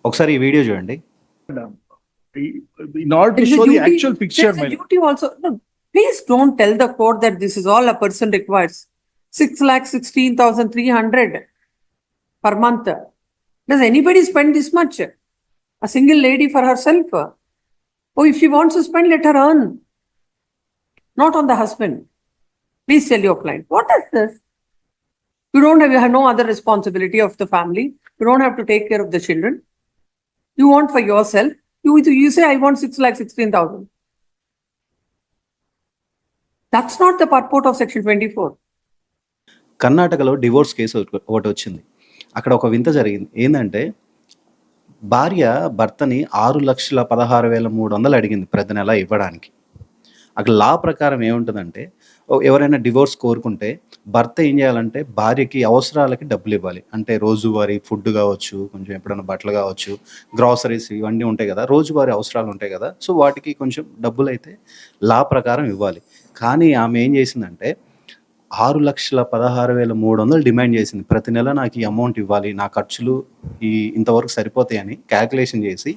ఒకసారి ఈ వీడియో చూడండి. In order to There is a show the duty. actual picture, There is a duty also. No, please don't tell the court that this is all a person requires. 6,16,300 per month. Does anybody spend this much? A single lady for herself? Oh, if she wants to spend, let her earn. Not on the husband. Please tell your client. What is this? You have no other responsibility of the family. You don't have to take care of the children. You want for yourself. You say, I want 6,16,000. That's not the purport of Section 24. కర్ణాటకలో divorce case ఒకటి వచ్చింది. అక్కడ ఒక వింత జరిగింది. ఏంటంటే భార్య భర్తని 6,16,300 అడిగింది ప్రతి నెల ఇవ్వడానికి. అక్కడ లా ప్రకారం ఏముంటుందంటే ఎవరైనా డివోర్స్ కోరుకుంటే భర్త ఏం చేయాలంటే భార్యకి అవసరాలకి డబ్బులు ఇవ్వాలి. అంటే రోజువారీ ఫుడ్ కావచ్చు, కొంచెం ఎప్పుడైనా బట్టలు కావచ్చు, గ్రాసరీస్ ఇవన్నీ ఉంటాయి కదా, రోజువారీ అవసరాలు ఉంటాయి కదా. సో వాటికి కొంచెం డబ్బులు అయితే లా ప్రకారం ఇవ్వాలి. కానీ ఆమె ఏం చేసిందంటే 6,16,300 డిమాండ్ చేసింది. ప్రతి నెల నాకు ఈ అమౌంట్ ఇవ్వాలి, నా ఖర్చులు ఇంతవరకు సరిపోతాయని క్యాల్కులేషన్ చేసి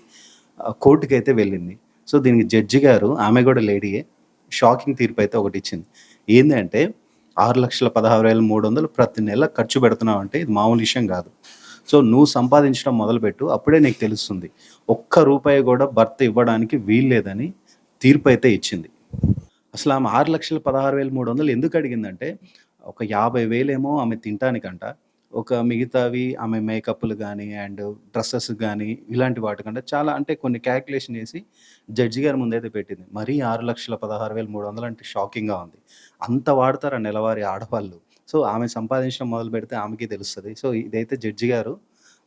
కోర్టుకి అయితే వెళ్ళింది. సో దీనికి జడ్జి గారు, ఆమె కూడా లేడీయే, షాకింగ్ తీర్పు అయితే ఒకటి ఇచ్చింది. ఏంటంటే 6,16,300 ప్రతి నెల ఖర్చు పెడుతున్నావు అంటే ఇది మామూలు విషయం కాదు. సో నువ్వు సంపాదించడం మొదలుపెట్టు, అప్పుడే నీకు తెలుస్తుంది. ఒక్క రూపాయి కూడా భర్త ఇవ్వడానికి వీల్లేదని తీర్పు అయితే ఇచ్చింది. అసలు ఆమె 6,16,300 ఎందుకు అడిగిందంటే ఒక 50,000 ఏమో ఆమె తినటానికంట, ఒక మిగతావి ఆమె మేకప్లు కానీ అండ్ డ్రెస్సెస్ కానీ ఇలాంటి వాటికంటే చాలా, అంటే కొన్ని క్యాల్కులేషన్ చేసి జడ్జి గారి ముందైతే పెట్టింది. మరీ 6,16,300 అంటే షాకింగ్గా ఉంది. అంత వాడతారా నెలవారీ ఆడవాళ్ళు? సో ఆమె సంపాదించడం మొదలు పెడితే ఆమెకి తెలుస్తుంది. సో ఇదైతే జడ్జి గారు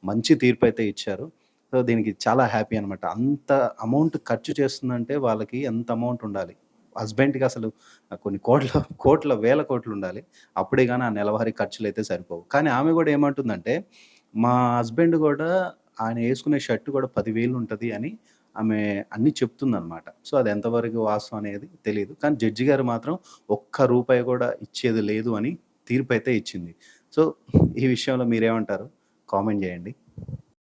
మంచి తీర్పు అయితే ఇచ్చారు. సో దీనికి చాలా హ్యాపీ అనమాట. అంత అమౌంట్ ఖర్చు చేస్తుందంటే వాళ్ళకి ఎంత అమౌంట్ ఉండాలి? హస్బెండ్‌కి అసలు కొన్ని కోట్ల వేల కోట్లు ఉండాలి. అప్పుడే గాని ఆ నెలవారీ ఖర్చులైతే సరిపోవు. కానీ ఆమె గూడా ఏమంటుందంటే, మా హస్బెండ్ గూడా ఆయన యేసుకునే షర్ట్ గూడా 10,000 ఉంటది అని ఆమె అన్నీ చెప్తుందనమాట. సో అది ఎంతవరకు వాస్తవం అనేది తెలీదు. కానీ జడ్జి గారు మాత్రం ఒక్క రూపాయి గూడా ఇచ్చేది లేదు అని తీర్పయితే ఇచ్చింది. సో ఈ విషయంలో మీరేమంటారు? కామెంట్ జేయండి.